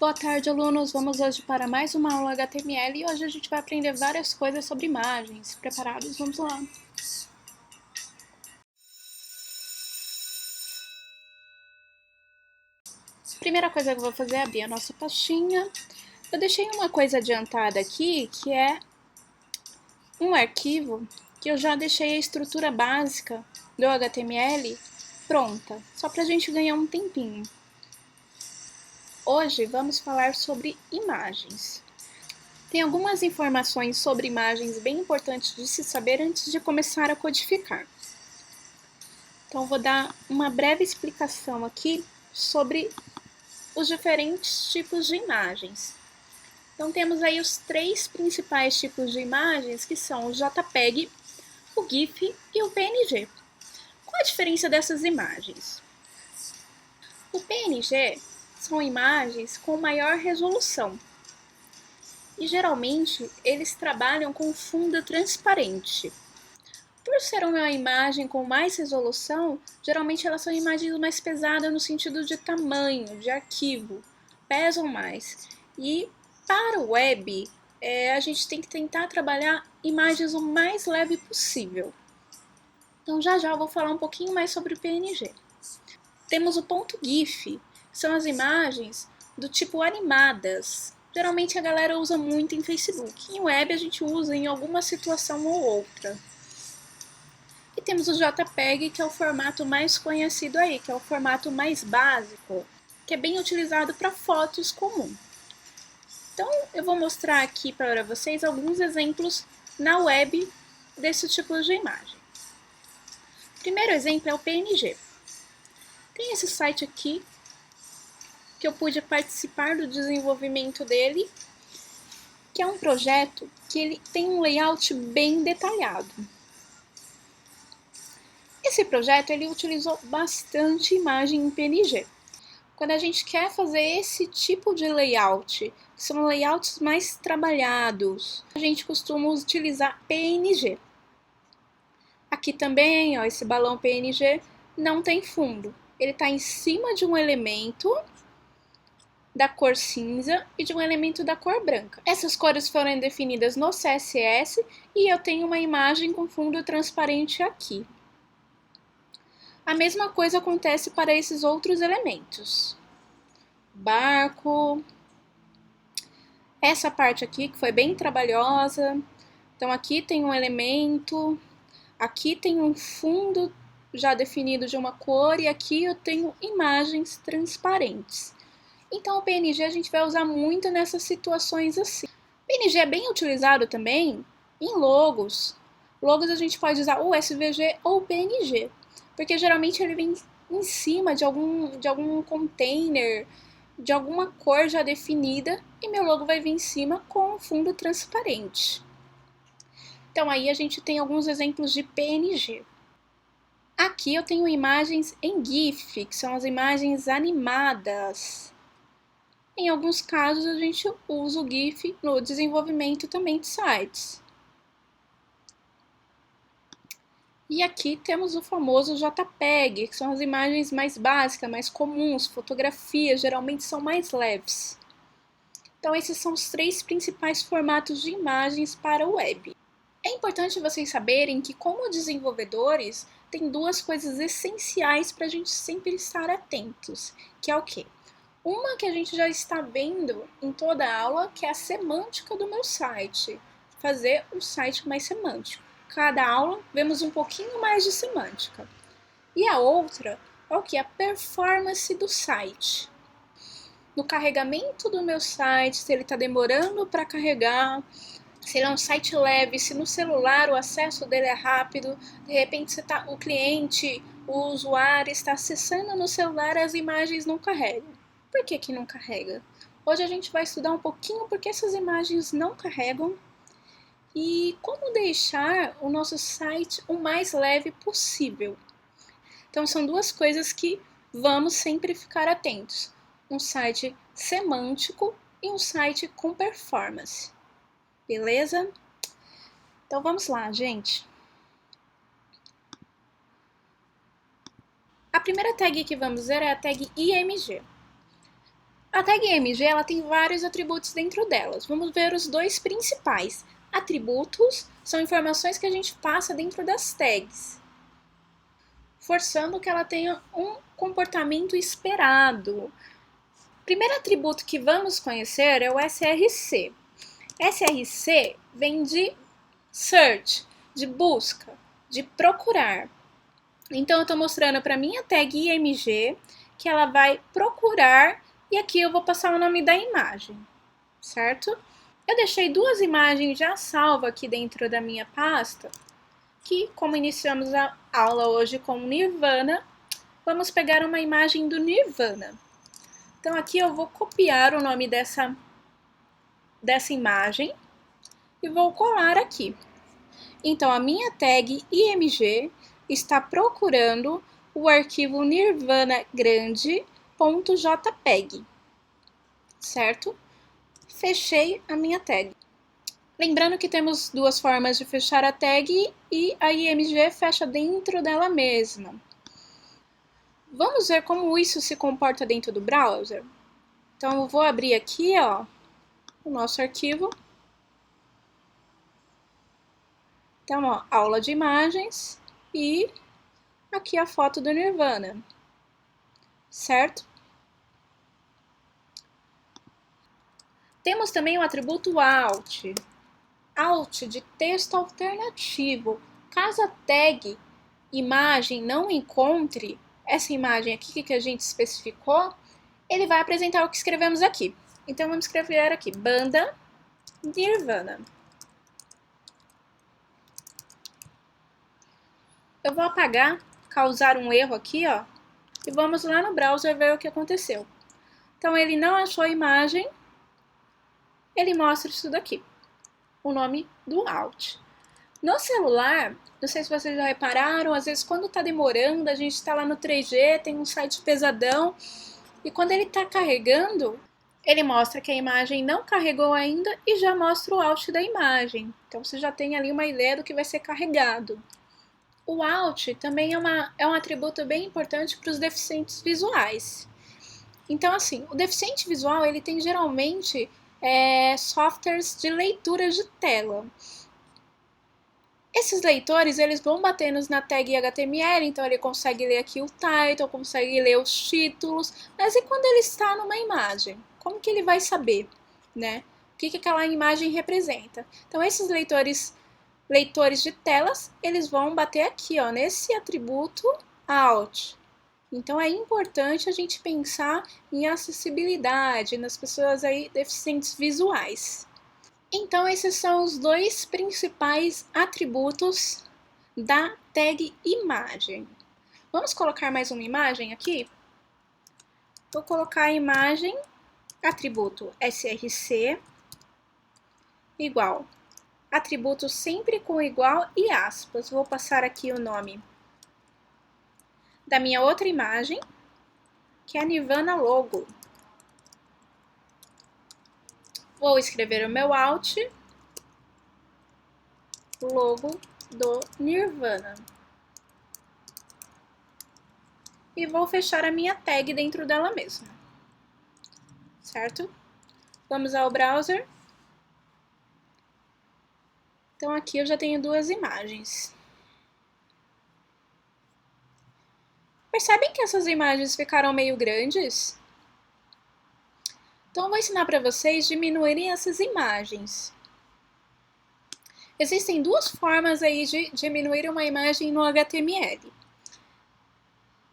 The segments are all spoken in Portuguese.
Boa tarde, alunos! Vamos hoje para mais uma aula HTML e hoje a gente vai aprender várias coisas sobre imagens. Preparados? Vamos lá! Primeira coisa que eu vou fazer é abrir a nossa pastinha. Eu deixei uma coisa adiantada aqui, que é um arquivo que eu já deixei a estrutura básica do HTML pronta, só para a gente ganhar um tempinho. Hoje vamos falar sobre imagens. Tem algumas informações sobre imagens bem importantes de se saber antes de começar a codificar. Então, vou dar uma breve explicação aqui sobre os diferentes tipos de imagens. Então, temos aí os três principais tipos de imagens, que são o JPEG, o GIF e o PNG. Qual a diferença dessas imagens? O PNG são imagens com maior resolução e geralmente eles trabalham com fundo transparente. Por ser uma imagem com mais resolução, geralmente elas são imagens mais pesadas no sentido de tamanho, de arquivo, pesam mais. E para o web, a gente tem que tentar trabalhar imagens o mais leve possível. Então já eu vou falar um pouquinho mais sobre o PNG. Temos o ponto GIF, que são as imagens do tipo animadas. Geralmente a galera usa muito em Facebook. Em web a gente usa em alguma situação ou outra. E temos o JPEG, que é o formato mais conhecido aí, que é o formato mais básico, que é bem utilizado para fotos comum. Então eu vou mostrar aqui para vocês alguns exemplos na web desse tipo de imagem. O primeiro exemplo é o PNG. Tem esse site aqui, que eu pude participar do desenvolvimento dele, que é um projeto que ele tem um layout bem detalhado. Esse projeto ele utilizou bastante imagem em PNG. Quando a gente quer fazer esse tipo de layout, que são layouts mais trabalhados, a gente costuma utilizar PNG. Aqui também, ó, esse balão PNG não tem fundo. Ele está em cima de um elemento da cor cinza e de um elemento da cor branca. Essas cores foram definidas no CSS e eu tenho uma imagem com fundo transparente aqui. A mesma coisa acontece para esses outros elementos. Barco. Essa parte aqui que foi bem trabalhosa. Então aqui tem um elemento, aqui tem um fundo já definido de uma cor e aqui eu tenho imagens transparentes. Então o PNG a gente vai usar muito nessas situações assim. O PNG é bem utilizado também em logos. Logos a gente pode usar o SVG ou o PNG, porque geralmente ele vem em cima de algum container, de alguma cor já definida, e meu logo vai vir em cima com um fundo transparente. Então aí a gente tem alguns exemplos de PNG. Aqui eu tenho imagens em GIF, que são as imagens animadas. Em alguns casos a gente usa o GIF no desenvolvimento também de sites. E aqui temos o famoso JPEG, que são as imagens mais básicas, mais comuns, fotografias, geralmente são mais leves. Então esses são os três principais formatos de imagens para o web. É importante vocês saberem que, como desenvolvedores, tem duas coisas essenciais para a gente sempre estar atentos, que é o quê? Uma que a gente já está vendo em toda a aula, que é a semântica do meu site. Fazer o site mais semântico. Cada aula vemos um pouquinho mais de semântica. E a outra é o que? A performance do site. No carregamento do meu site, se ele está demorando para carregar, se ele é um site leve, se no celular o acesso dele é rápido, de repente o cliente, o usuário está acessando no celular, as imagens não carregam. Por que não carrega? Hoje a gente vai estudar um pouquinho porque essas imagens não carregam e como deixar o nosso site o mais leve possível. Então são duas coisas que vamos sempre ficar atentos. Um site semântico e um site com performance. Beleza? Então vamos lá, gente. primeira tag que vamos ver é a tag img. A tag img ela tem vários atributos dentro delas. Vamos ver os dois principais. Atributos são informações que a gente passa dentro das tags, forçando que ela tenha um comportamento esperado. O primeiro atributo que vamos conhecer é o src. src vem de search, de busca, de procurar. Então, eu estou mostrando para minha tag img que ela vai procurar e aqui eu vou passar o nome da imagem, certo? Eu deixei duas imagens já salvas aqui dentro da minha pasta, que como iniciamos a aula hoje com Nirvana, vamos pegar uma imagem do Nirvana. Então, aqui eu vou copiar o nome dessa imagem e vou colar aqui. Então, a minha tag img está procurando o arquivo nirvana grande.jpg, certo? Fechei a minha tag. Lembrando que temos duas formas de fechar a tag e a img fecha dentro dela mesma. Vamos ver como isso se comporta dentro do browser? Então, eu vou abrir aqui, ó, o nosso arquivo. Então, ó, aula de imagens e aqui a foto do Nirvana, certo? Temos também o atributo alt, alt de texto alternativo. Caso a tag imagem não encontre essa imagem aqui que a gente especificou, ele vai apresentar o que escrevemos aqui. Então, vamos escrever aqui, banda Nirvana. Eu vou apagar, causar um erro aqui, ó, e vamos lá no browser ver o que aconteceu. Então, ele não achou a imagem, ele mostra isso daqui, o nome do alt. No celular, não sei se vocês já repararam, às vezes quando tá demorando, a gente tá lá no 3G, tem um site pesadão, e quando ele tá carregando, ele mostra que a imagem não carregou ainda e já mostra o alt da imagem. Então, você já tem ali uma ideia do que vai ser carregado. O alt também é um atributo bem importante para os deficientes visuais. Então, assim, o deficiente visual, ele tem geralmente softwares de leitura de tela. Esses leitores, eles vão batendo na tag HTML, então ele consegue ler aqui o title, consegue ler os títulos, mas e quando ele está numa imagem? Como que ele vai saber, né? O que aquela imagem representa? Então, esses leitores de telas, eles vão bater aqui, ó, nesse atributo alt. Então, é importante a gente pensar em acessibilidade nas pessoas aí deficientes visuais. Então, esses são os dois principais atributos da tag imagem. Vamos colocar mais uma imagem aqui? Vou colocar a imagem, atributo src, igual. Atributo sempre com igual e aspas. Vou passar aqui o nome da minha outra imagem, que é a Nirvana Logo. Vou escrever o meu alt, logo do Nirvana. E vou fechar a minha tag dentro dela mesma, certo? Vamos ao browser. Então, aqui eu já tenho duas imagens. Percebem que essas imagens ficaram meio grandes? Então, eu vou ensinar para vocês diminuírem essas imagens. Existem duas formas aí de diminuir uma imagem no HTML.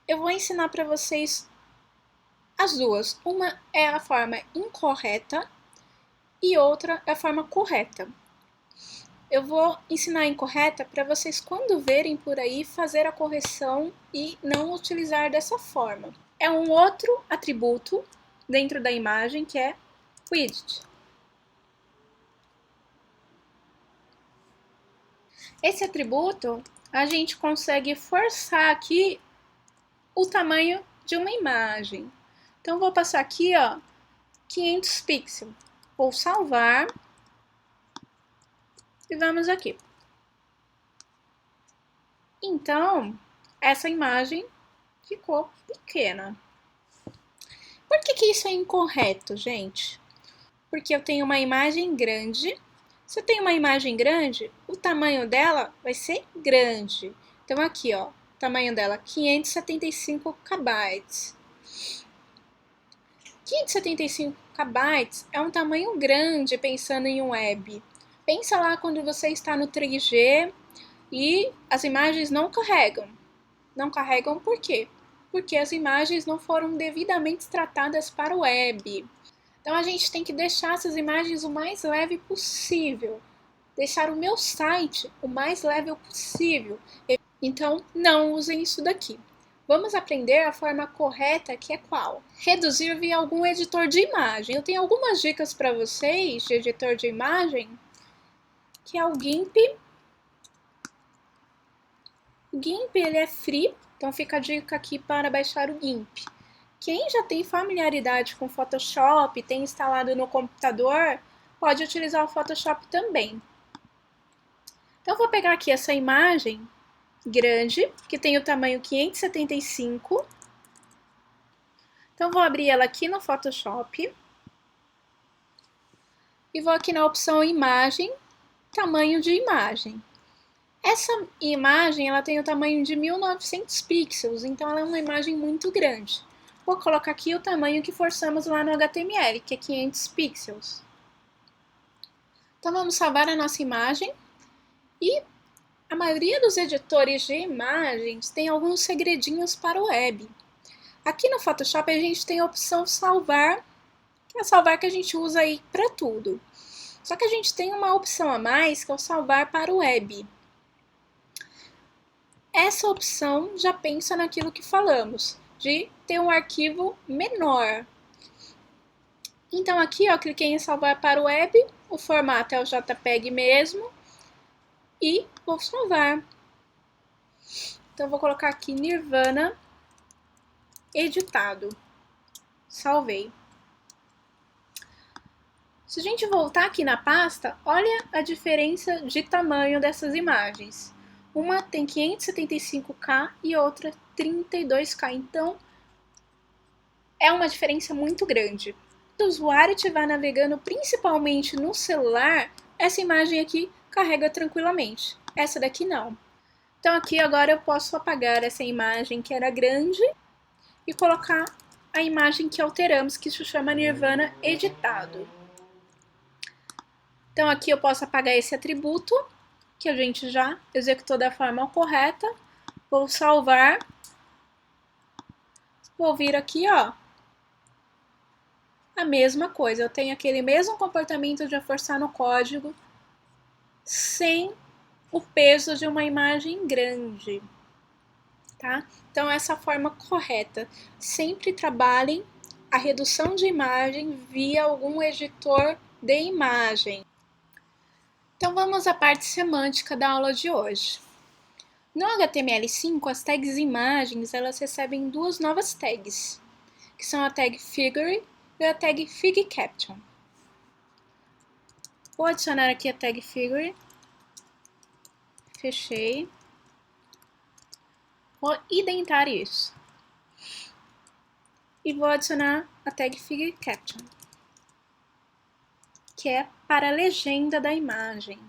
Eu vou ensinar para vocês as duas. Uma é a forma incorreta e outra é a forma correta. Eu vou ensinar a incorreta para vocês, quando verem por aí, fazer a correção e não utilizar dessa forma. É um outro atributo dentro da imagem que é widget. Esse atributo, a gente consegue forçar aqui o tamanho de uma imagem. Então, vou passar aqui, ó, 500 pixels. Vou salvar. E vamos aqui. Então, essa imagem ficou pequena. Por que isso é incorreto, gente? Porque eu tenho uma imagem grande. Se eu tenho uma imagem grande, o tamanho dela vai ser grande. Então aqui, ó, o tamanho dela 575 KB. 575 KB é um tamanho grande pensando em um web. Pensa lá quando você está no 3G e as imagens não carregam. Não carregam por quê? Porque as imagens não foram devidamente tratadas para o web. Então a gente tem que deixar essas imagens o mais leve possível. Deixar o meu site o mais leve possível. Então não usem isso daqui. Vamos aprender a forma correta, que é qual? Reduzir via algum editor de imagem. Eu tenho algumas dicas para vocês de editor de imagem, que é o GIMP. O GIMP ele é free, então fica a dica aqui para baixar o GIMP. Quem já tem familiaridade com Photoshop, tem instalado no computador, pode utilizar o Photoshop também. Então, vou pegar aqui essa imagem grande, que tem o tamanho 575. Então, vou abrir ela aqui no Photoshop. E vou aqui na opção Imagem, Tamanho de Imagem. Essa imagem ela tem o tamanho de 1900 pixels, então ela é uma imagem muito grande. Vou colocar aqui o tamanho que forçamos lá no HTML, que é 500 pixels. Então vamos salvar a nossa imagem. E a maioria dos editores de imagens tem alguns segredinhos para o web. Aqui no Photoshop a gente tem a opção salvar, que é salvar que a gente usa aí para tudo. Só que a gente tem uma opção a mais, que é o salvar para o web. Essa opção já pensa naquilo que falamos, de ter um arquivo menor. Então aqui, ó, cliquei em salvar para o web, o formato é o JPEG mesmo, e vou salvar. Então vou colocar aqui Nirvana editado. Salvei. Se a gente voltar aqui na pasta, olha a diferença de tamanho dessas imagens. Uma tem 575K e outra 32K, então é uma diferença muito grande. Se o usuário estiver navegando principalmente no celular, essa imagem aqui carrega tranquilamente, essa daqui não. Então aqui agora eu posso apagar essa imagem que era grande e colocar a imagem que alteramos, que se chama Nirvana editado. Então aqui eu posso apagar esse atributo, que a gente já executou da forma correta. Vou salvar. Vou vir aqui, ó. A mesma coisa, eu tenho aquele mesmo comportamento de forçar no código, sem o peso de uma imagem grande, tá? Então essa é a forma correta. Sempre trabalhem a redução de imagem via algum editor de imagem. Então vamos à parte semântica da aula de hoje. No HTML5, as tags imagens, elas recebem duas novas tags, que são a tag Figure e a tag FigCaption. Vou adicionar aqui a tag Figure. Fechei. Vou indentar isso. E vou adicionar a tag FigCaption, que é para a legenda da imagem.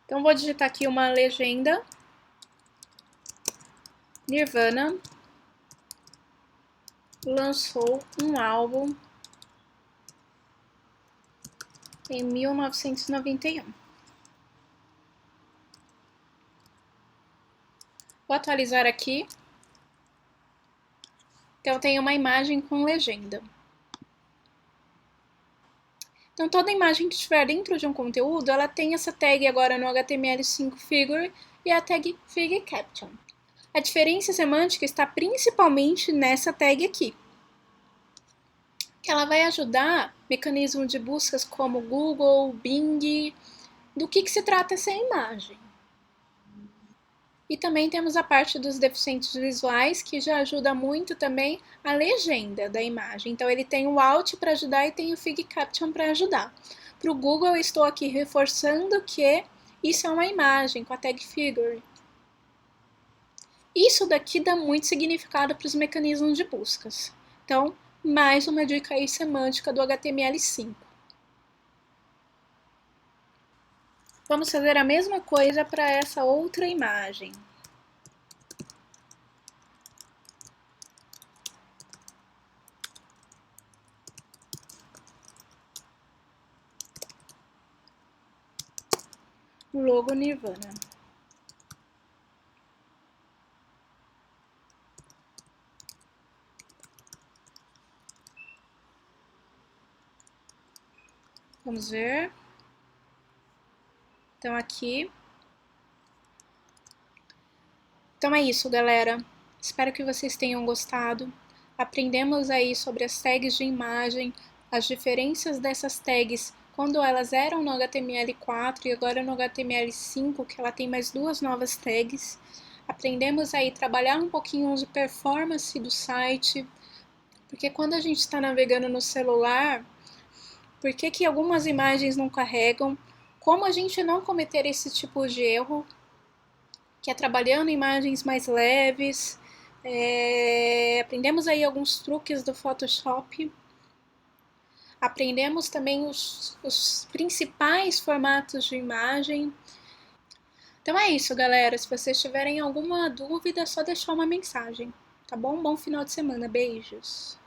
Então, vou digitar aqui uma legenda. Nirvana lançou um álbum em 1991. Vou atualizar aqui. Então, tem uma imagem com legenda. Então, toda imagem que estiver dentro de um conteúdo, ela tem essa tag agora no HTML5 Figure e a tag FigCaption. A diferença semântica está principalmente nessa tag aqui, que ela vai ajudar mecanismos de buscas como Google, Bing, do que se trata essa imagem. E também temos a parte dos deficientes visuais, que já ajuda muito também a legenda da imagem. Então ele tem o Alt para ajudar e tem o FigCaption para ajudar. Para o Google eu estou aqui reforçando que Isso é uma imagem com a tag figure. Isso daqui dá muito significado para os mecanismos de buscas. Então, mais uma dica aí semântica do HTML5. Vamos fazer a mesma coisa para essa outra imagem. Logo Nirvana. Vamos ver. Então aqui. Então é isso, galera. Espero que vocês tenham gostado. Aprendemos aí sobre as tags de imagem, as diferenças dessas tags quando elas eram no HTML4 e agora no HTML5, que ela tem mais duas novas tags. Aprendemos aí a trabalhar um pouquinho de performance do site, porque quando a gente está navegando no celular, por que algumas imagens não carregam, como a gente não cometer esse tipo de erro, que é trabalhando imagens mais leves. Aprendemos aí alguns truques do Photoshop. Aprendemos também os principais formatos de imagem. Então é isso, galera. Se vocês tiverem alguma dúvida, é só deixar uma mensagem. Tá bom? Bom final de semana. Beijos.